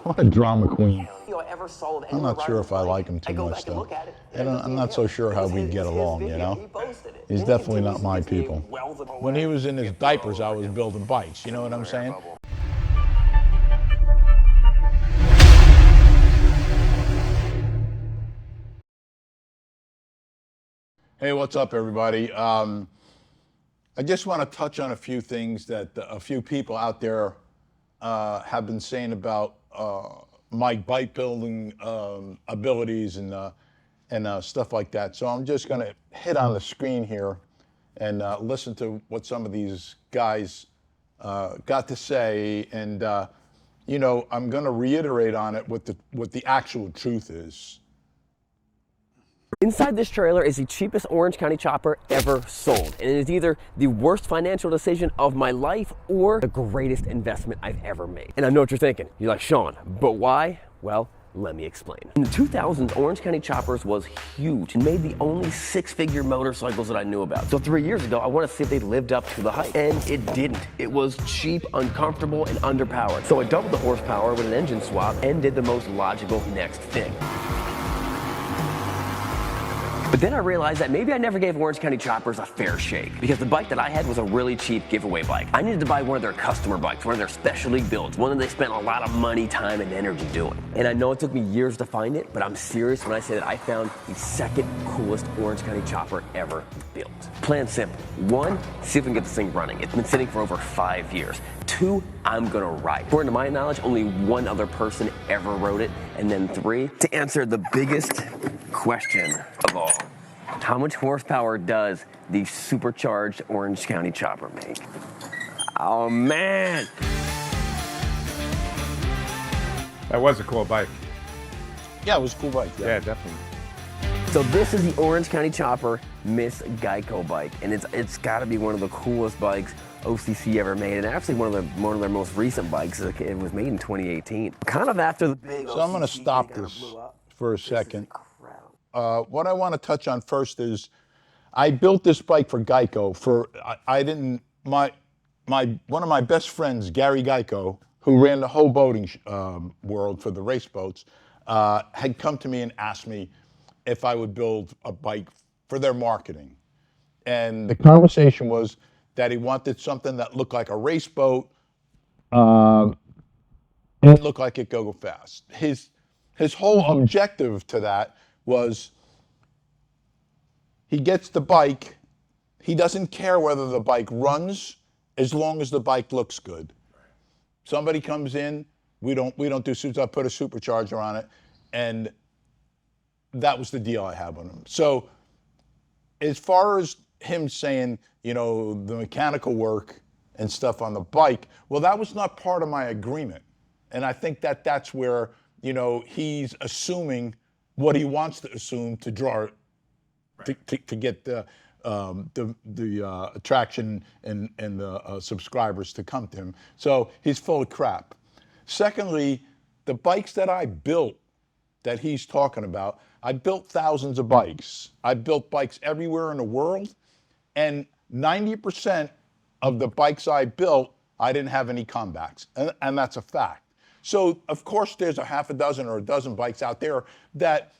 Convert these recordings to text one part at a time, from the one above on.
What a drama queen. Ever sold I'm not sure if I like him too much, though. And I'm not so sure how we'd get along, you know? He's definitely not my people. When he was in his diapers, I was building bikes, you know what I'm saying? Hey, what's up, everybody? I just want to touch on a few things that a few people out there have been saying about my bike building abilities and stuff like that. So I'm just going to hit on the screen here and listen to what some of these guys got to say. And you know, I'm going to reiterate on it what the actual truth is. Inside this trailer is the cheapest Orange County chopper ever sold. And it is either the worst financial decision of my life or the greatest investment I've ever made. And I know what you're thinking. You're like, Sean, but why? Well, let me explain. In the 2000s, Orange County Choppers was huge and made the only six-figure motorcycles that I knew about. So 3 years ago, I wanted to see if they lived up to the hype. And it didn't. It was cheap, uncomfortable, and underpowered. So I doubled the horsepower with an engine swap and did the most logical next thing. But then I realized that maybe I never gave Orange County Choppers a fair shake, because the bike that I had was a really cheap giveaway bike. I needed to buy one of their customer bikes, one of their specialty builds, one that they spent a lot of money, time, and energy doing. And I know it took me years to find it, but I'm serious when I say that I found the second coolest Orange County Chopper ever built. Plan simple. One, see if we can get this thing running. It's been sitting for over 5 years. Two, I'm gonna ride. According to my knowledge, only one other person ever rode it. And then three, to answer the biggest question of all. How much horsepower does the supercharged Orange County Chopper make? Oh man! That was a cool bike. Yeah, it was a cool bike. Yeah, definitely. So this is the Orange County Chopper Miss Geico bike, and it's got to be one of the coolest bikes OCC ever made, and actually one of their most recent bikes. It was made in 2018, kind of after the big. So I'm going to stop this for a second. What I want to touch on first is I built this bike for Geico. One of my best friends, Gary Geico, who ran the whole boating world for the race boats, had come to me and asked me if I would build a bike for their marketing. And the conversation was that he wanted something that looked like a race boat and looked like it could go fast. His whole objective to that was he gets the bike, he doesn't care whether the bike runs as long as the bike looks good. Somebody comes in, we don't do suits, I put a supercharger on it, and that was the deal I had with him. So as far as him saying, you know, the mechanical work and stuff on the bike, well, that was not part of my agreement. And I think that that's where, you know, he's assuming what he wants to assume to draw, to get the attraction and the subscribers to come to him. So he's full of crap. Secondly, the bikes that I built that he's talking about, I built thousands of bikes. I built bikes everywhere in the world, and 90% of the bikes I built, I didn't have any comebacks, and that's a fact. So, of course, there's a half a dozen or a dozen bikes out there that,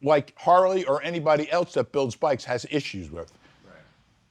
like Harley or anybody else that builds bikes, has issues with. Right.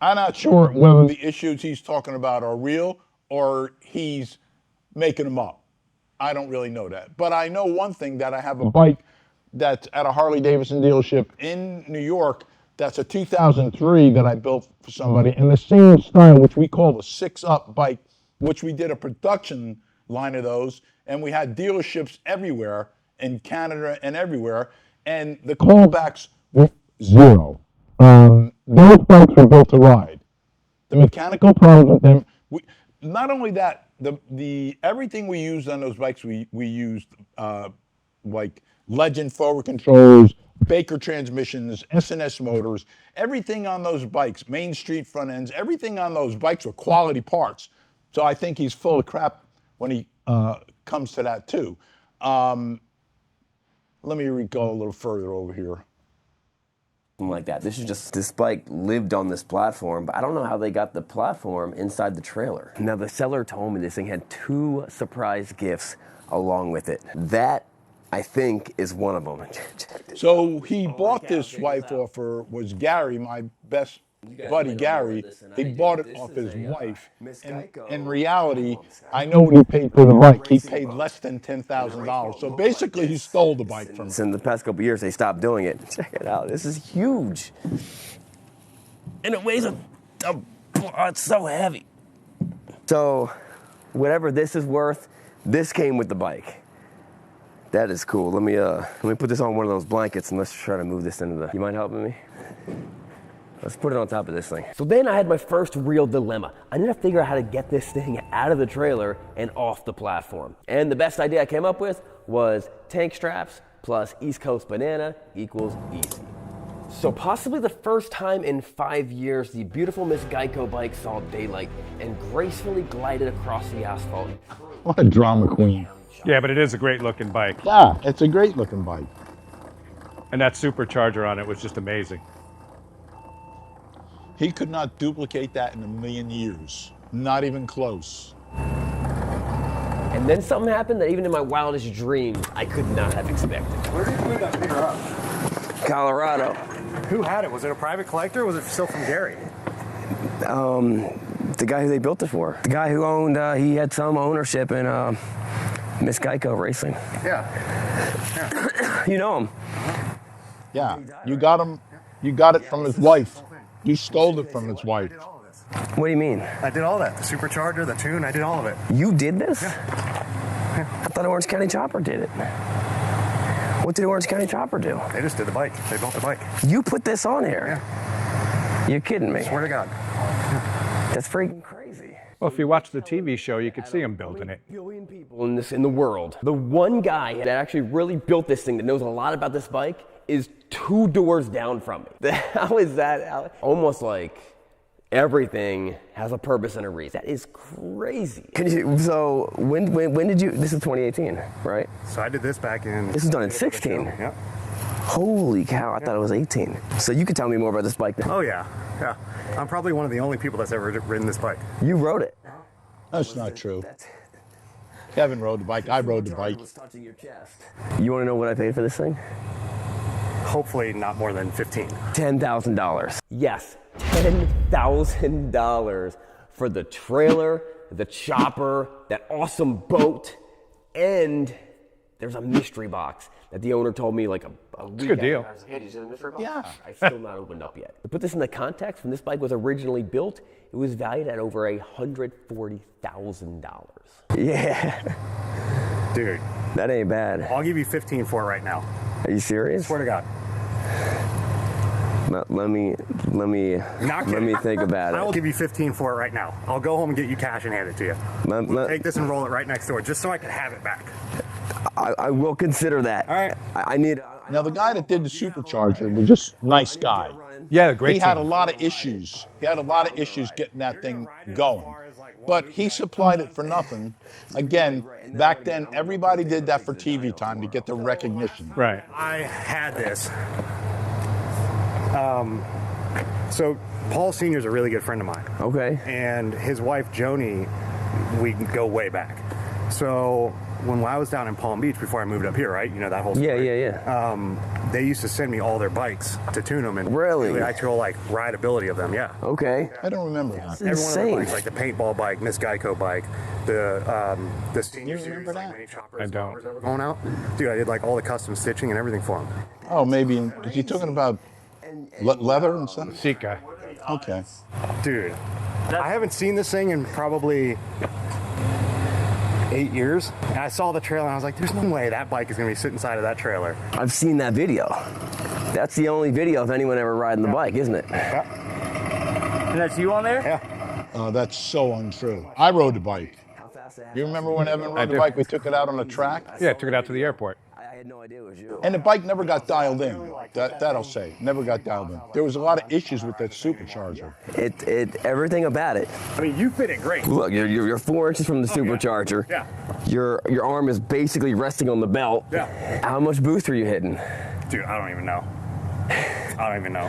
I'm not sure whether the issues he's talking about are real or he's making them up. I don't really know that. But I know one thing, that I have a bike that's at a Harley Davidson dealership in New York that's a 2003 that I built for somebody in the same style, which we call the 6-up bike, which we did a production line of those, and we had dealerships everywhere in Canada and everywhere, and the callbacks were zero. Those bikes were built to ride. The mechanical problems with them, not only that, the everything we used on those bikes, we used like Legend forward controllers, Baker transmissions, S&S motors, everything on those bikes, Main Street front ends, everything on those bikes were quality parts. So I think he's full of crap when he comes to that too. Let me go a little further over here. Like that. This bike lived on this platform, but I don't know how they got the platform inside the trailer. Now, the seller told me this thing had 2 surprise gifts along with it. That, I think, is one of them. So he bought this wife off her, was Gary, my best buddy Gary. He bought it off his wife. And in reality, I know what he paid for the bike. He paid less than $10,000. So basically, he stole the bike from him. In the past couple years, they stopped doing it. Check it out. This is huge. And it weighs it's so heavy. So, whatever this is worth, this came with the bike. That is cool. Let me put this on one of those blankets and let's try to move this into the. You mind helping me? Let's put it on top of this thing. So then I had my first real dilemma. I need to figure out how to get this thing out of the trailer and off the platform. And the best idea I came up with was tank straps plus East Coast banana equals easy. So possibly the first time in 5 years, the beautiful Miss Geico bike saw daylight and gracefully glided across the asphalt. What a drama queen. Yeah, but it is a great looking bike. Yeah, it's a great looking bike. And that supercharger on it was just amazing. He could not duplicate that in a million years. Not even close. And then something happened that even in my wildest dreams, I could not have expected. Where did you that pick her up? Colorado. Who had it? Was it a private collector or was it still from Gary? The guy who they built it for. The guy who owned, he had some ownership in Miss Geico Racing. Yeah. You know him. Yeah, you got him. You got it from his wife. You stole it from his wife. What do you mean? I did all that. The supercharger, the tune, I did all of it. You did this? I thought Orange County Chopper did it. What did Orange County Chopper do? They just did the bike. They built the bike. You put this on here? Yeah. You're kidding me. Swear to God. That's freaking crazy. Well, if you watch the TV show, you could see him building it. Billion people in the world. The one guy that actually really built this thing that knows a lot about this bike is 2 doors down from me. How is that? Almost like everything has a purpose and a reason. That is crazy. So when did you? This is 2018, right? So I did this back in. This was done in 16. Yeah. Holy cow! I thought it was 18. So you could tell me more about this bike then. Oh yeah. Yeah. I'm probably one of the only people that's ever ridden this bike. You rode it. That's not true. Kevin rode the bike. I rode the bike. You want to know what I paid for this thing? Hopefully not more than 15. $10,000. Yes, $10,000 for the trailer, the chopper, that awesome boat, and there's a mystery box that the owner told me like a week. It's a good deal. I was like, hey, did you see the mystery box? Yeah. I've still not opened up yet. To put this in the context, when this bike was originally built, it was valued at over $140,000. Yeah. Dude. That ain't bad. I'll give you 15 for it right now. Are you serious? Swear to God. Let me think about it. I will give you 15 for it right now. I'll go home and get you cash and hand it to you. Take this and roll it right next door, just so I can have it back. I will consider that. All right. I need. Now the guy that did the supercharger was just a nice guy. Yeah, great He had a team. lot of issues. He had a lot of issues getting that thing going. But he supplied it for nothing. Again, back then, everybody did that for TV time to get the recognition. Right. I had this. So Paul Sr. is a really good friend of mine. Okay. And his wife, Joni, we go way back. So when I was down in Palm Beach before I moved up here, right? You know that whole story. Yeah. They used to send me all their bikes to tune them and Really? the actual like rideability of them. Yeah. Okay. I don't remember that. Every one of Insane. their bikes, like the paintball bike, Miss Geico bike, the senior You series, remember like that? mini choppers, I don't. choppers that were going out. Dude, I did like all the custom stitching and everything for them. Oh, maybe. Is he talking about leather and stuff? Sika. Okay. Dude, I haven't seen this thing in probably 8 years. And I saw the trailer and I was like, there's no way that bike is going to be sitting inside of that trailer. I've seen that video. That's the only video of anyone ever riding the bike, isn't it? And that's you on there? Yeah. That's so untrue. I rode the bike. You remember when Evan rode the do. bike? We took it out on the track, Yeah, took it out to the airport. I had no idea it was you. and the bike never got dialed in. That I'll say, never got dialed in. There was a lot of issues with that supercharger. Everything about it. I mean, you fit it great. Look, you're 4 inches from the supercharger. Yeah. Your arm is basically resting on the belt. Yeah. How much boost are you hitting? Dude, I don't even know. I don't even know.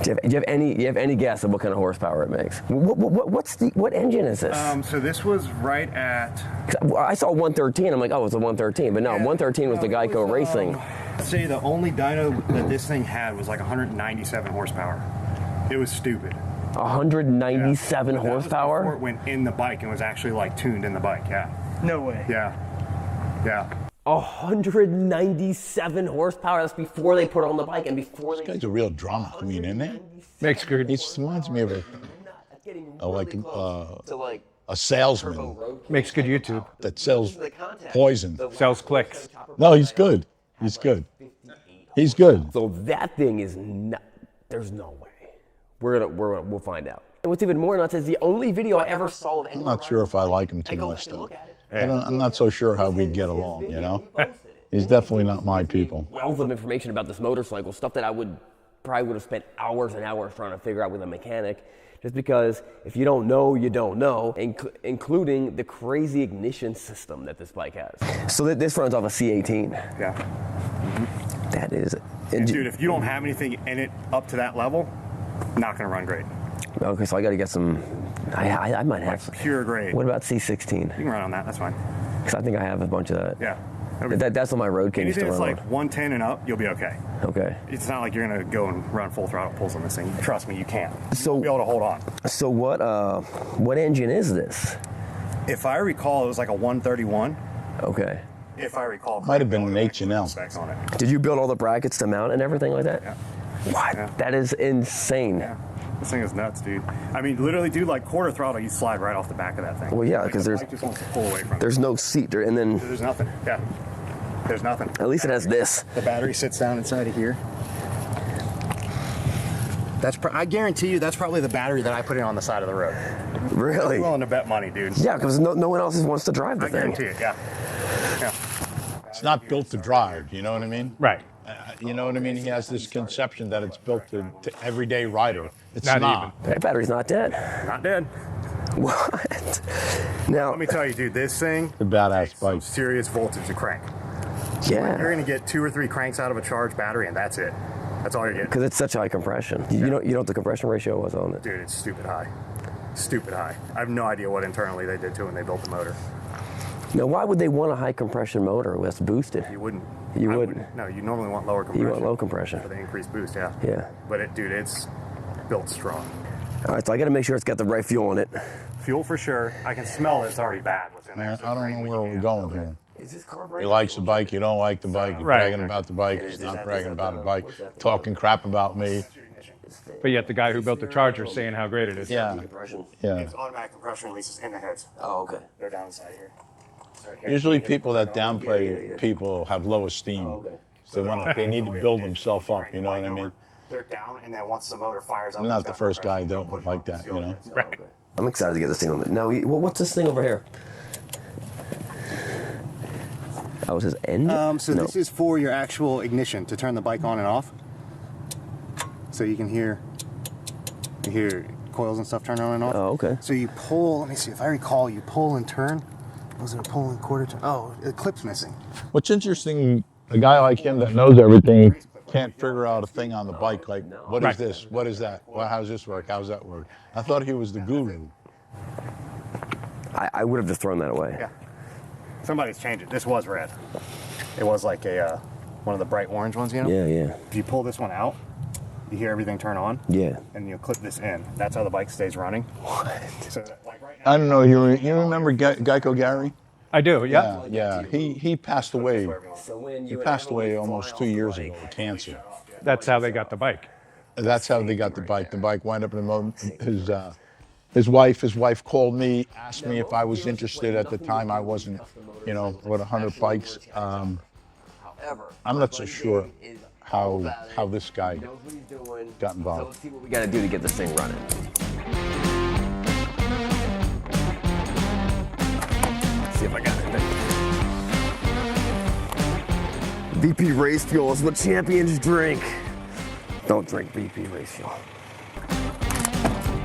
Do you have any guess of what kind of horsepower it makes? What engine is this? So this was right at. I saw 113. I'm like, oh, it's a 113. But no, 113 was the Geico Racing. I'd say the only dyno that this thing had was like 197 horsepower. It was stupid. 197 That was horsepower? before it went in the bike and was actually like tuned in the bike. Yeah. No way. Yeah. 197 horsepower. That's before they put it on the bike and before they. This guy's a real drama queen, isn't he? Makes good. He reminds me of a salesman Makes good YouTube. that sells poison. Sells clicks. No, he's good. He's good. He's good. So that thing is not. There's no way. We'll find out. And what's even more nuts is the only video I ever saw of I'm anyone. not sure if I like him too much, though. I'm not so sure how we'd get along, you know? He's definitely not my people. Wealth of information about this motorcycle, stuff that I probably would have spent hours and hours trying to figure out with a mechanic. Just because if you don't know, you don't know, including the crazy ignition system that this bike has. So this runs off a C18. Yeah. That is. Dude, if you don't have anything in it up to that level, not gonna run great. Okay, so I got to get some. I might have some. Pure grade. What about C16? You can run on that. That's fine. Because I think I have a bunch of that. Yeah. That's on my Road King Anything to that's run like 110 and up, you'll be okay. on. Okay. It's not like you're gonna go and run full throttle pulls on this thing. Trust me, you can't. So- You'll be able to hold on. So what engine is this? If I recall, it was like a 131. Okay. If I recall, Might have been an correctly, H&L. specs on it. Did you build all the brackets to mount and everything like that? Yeah. What? Yeah. That is insane. Yeah. This thing is nuts, dude. I mean, literally, dude, like quarter throttle, you slide right off the back of that thing. Well, yeah, Like, 'cause the there's- bike just wants to pull away from it. There's no seat there, and then There's nothing. Yeah. There's nothing. at least it has this. The battery sits down inside of here. I guarantee you that's probably the battery that I put in on the side of the road. Really? I'm willing to bet money, dude. Yeah, because no one else wants to drive the I thing. guarantee it, yeah. Yeah. It's not built to drive, you know what I mean? Right. You know what I mean? He has this conception that it's built to everyday rider. It's Not not. That battery's not dead. Not dead. What? Now, Let me tell you, dude, this thing, A badass some bike. serious voltage to crank. You're yeah, going to get 2 or 3 cranks out of a charged battery, and that's it. That's all you're getting. because it's such high compression. You know what the compression ratio was on it? Dude, it's stupid high. Stupid high. I have no idea what internally they did to it when they built the motor. Now, why would they want a high compression motor that's boosted? You wouldn't. You I wouldn't. No, you normally want lower compression. You want low compression. For the increased boost, yeah. Yeah. But dude, it's built strong. All right, so I got to make sure it's got the right fuel in it. Fuel for sure. I can smell it's already bad what's in there. Man, so I don't great know when where you we're get going it. here. Is this He carburetor? likes the bike, you don't like the bike. He's Right. bragging about the bike, he's not bragging about the bike. Talking crap about me. But yet the guy who built the Charger saying how great it is. Yeah, yeah. It's automatic compression releases in the heads. Oh, okay. They're down inside here. Usually people that downplay people have low esteem. So they need to build themselves up, you know what I mean? They're down, and then once the motor fires up, I'm not the first guy that don't like that, you know? Right. I'm excited to get this thing on it. Now, what's this thing over here? Oh, it says end? So No. this is for your actual ignition to turn the bike on and off. So you can hear coils and stuff turn on and off. Oh, okay. So you pull. Let me see if I recall. You pull and turn. Was it a pull and quarter turn? Oh, the clip's missing. What's interesting, a guy like him that knows everything can't figure out a thing on the bike, like, what is Right. this? What is that? Well, how's this work? How's that work? I thought he was the guru. I would have just thrown that away. Yeah. Somebody's changed it. This was red. It was like a one of the bright orange ones, you know. Yeah, yeah, If you pull this one out, you hear everything turn on, yeah. and you clip this in. That's how the bike stays running. What? So like right now. I don't know, you remember Geico Gary? I do, yeah. Yeah. He passed away. So when He passed away almost 2 years ago with cancer. That's how they got the bike. That's how they got the bike. The bike wound up in the moment. His wife called me, asked me if I was interested. At the time, I wasn't, with 100 bikes. I'm not so sure how this guy got So involved. let's see what we got to do to get this thing running. See if I got it. BP race fuel is what champions drink. Don't drink BP race fuel.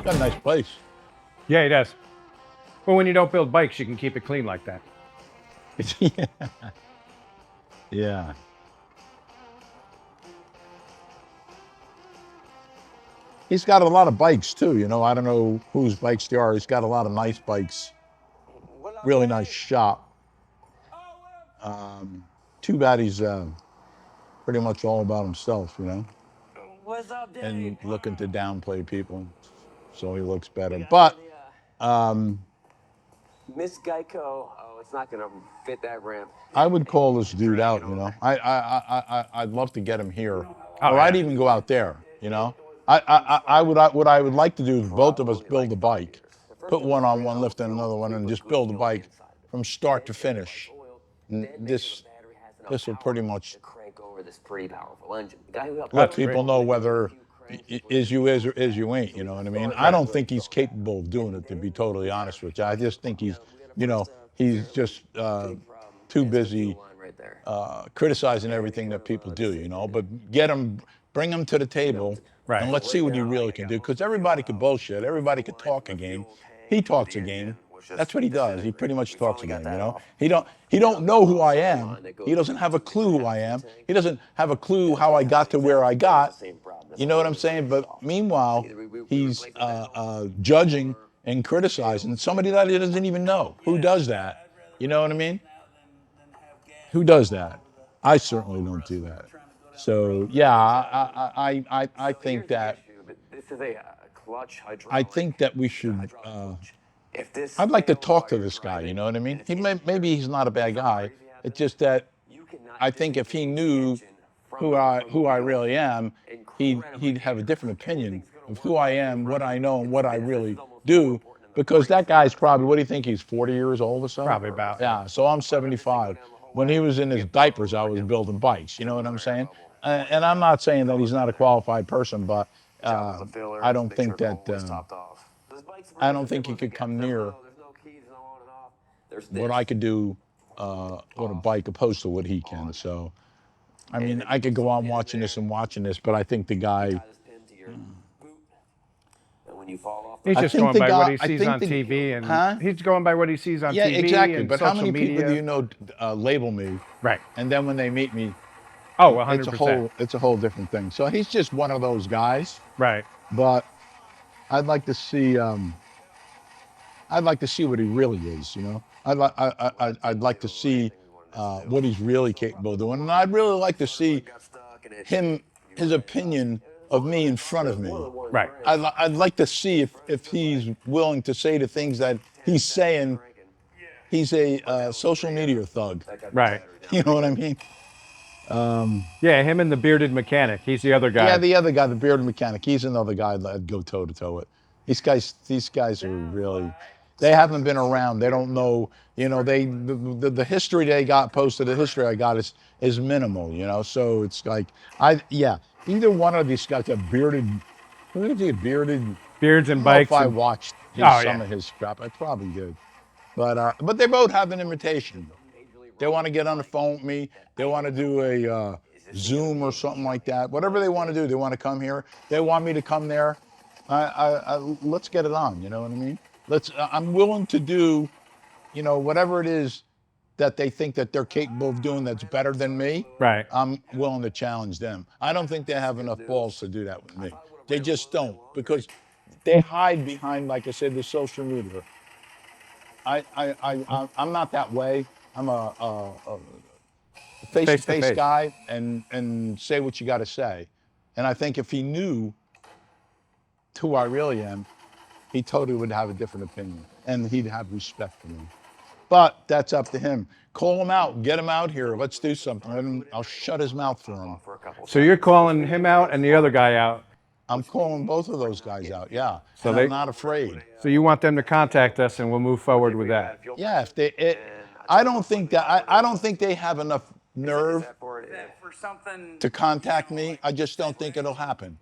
Got a nice place. Yeah, he does. Well, when you don't build bikes, you can keep it clean like that. Yeah. He's got a lot of bikes too, you know. I don't know whose bikes they are. He's got a lot of nice bikes. Really nice shop. Too bad he's pretty much all about himself, you know, What's up, Dave? and looking to downplay people so he looks better. But Miss Geico. Oh, it's not gonna fit that ramp. I would call this dude out, you know. I'd love to get him here, Oh, or I'd yeah. even go out there, you know. What I would like to do is both of us build a bike, put one on one lift and another one, and just build a bike from start to finish. And this will pretty much Crank over this pretty powerful engine. The guy who helped let That's people great. know whether is you is or is you ain't, you know what I mean? I don't think he's capable of doing it, to be totally honest with you. I just think he's, you know, he's just too busy right there. criticizing everything that people do, you know. But bring him to the table, Right. and let's see what he really can do. Because everybody can bullshit, everybody can talk a game. He talks a game. That's what he does. He pretty much talks a game, you know. He don't know who I am. He doesn't have a clue who I am. He doesn't have a clue how I got to where I got. You know what I'm saying? But meanwhile, he's judging and criticizing somebody that he doesn't even know. Who does that? You know what I mean? Who does that? I certainly don't do that. So yeah, I think that This is a clutch hydraulic. I think that we should. If this I'd like to talk to this guy. You know what I mean? Maybe he's not a bad guy. It's just that I think if he knew who I really am, he'd have a different opinion of who I am, what I know, and what I really do. Because that guy's probably, what do you think? He's 40 years old or so? Probably about. Yeah. So I'm 75. When he was in his diapers, I was building bikes. You know what I'm saying? And I'm not saying that he's not a qualified person, but I don't think that. I don't think he could come near what I could do on a bike opposed to what he can. So, I mean, I could go on watching this and watching this, but I think the guy. He's I just think going the by guy- what he I sees think on the- TV, and Huh? he's going by what he sees on Yeah, TV exactly. and But how social many media. people do you know label me, Right. and then when they meet me, Oh, 100%. it's a whole different thing. So he's just one of those guys. Right. But I'd like to see. I'd like to see what he really is. You know, I'd like to see what he's really capable of doing, and I'd really like to see his opinion of me in front of me. Right. I'd like to see if he's willing to say the things that he's saying. He's a social media thug. Right. You know what I mean? Yeah, him and the bearded mechanic. He's the other guy. Yeah, the other guy, the bearded mechanic. He's another guy that'd go toe to toe with. These guys are really. They haven't been around. They don't know. You know, the history they got posted. The history I got is minimal. You know, so it's like either one of these guys have bearded. Look at the bearded. Beards I and don't know bikes. if I and- watched Oh, some yeah. of his crap. I probably did. But they both have an invitation. They want to get on the phone with me. They want to do a Zoom or something like that. Whatever they want to do, they want to come here. They want me to come there. Let's get it on. You know what I mean? I'm willing to do, you know, whatever it is that they think that they're capable of doing that's better than me. Right. I'm willing to challenge them. I don't think they have enough balls to do that with me. They just don't, because they hide behind, like I said, the social media. I'm not that way. I'm a face-to-face Face-to-face. guy, and say what you got to say. And I think if he knew who I really am, he totally would have a different opinion, and he'd have respect for me. But that's up to him. Call him out. Get him out here. Let's do something. I'll shut his mouth for him. So you're calling him out and the other guy out. I'm calling both of those guys out. Yeah. So And they- I'm not afraid. So you want them to contact us, and we'll move forward with that. Yeah. I don't think they have enough nerve For something. to contact me. I just don't think it'll happen.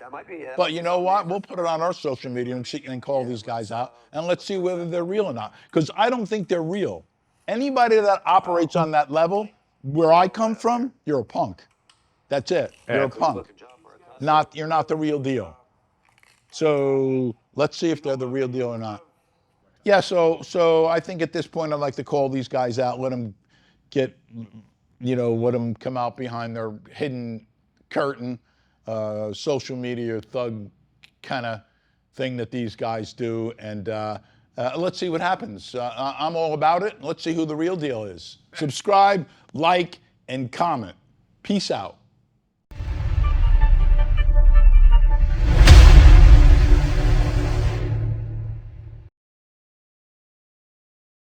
But you know what? We'll put it on our social media and call these guys out, and let's see whether they're real or not. Because I don't think they're real. Anybody that operates on that level, where I come from, you're a punk. That's it. You're a punk. You're not the real deal. So let's see if they're the real deal or not. Yeah. So I think at this point, I'd like to call these guys out, let them get. Let them come out behind their hidden curtain, social media thug kind of thing that these guys do. And let's see what happens. I'm all about it. Let's see who the real deal is. Subscribe, like, and comment. Peace out.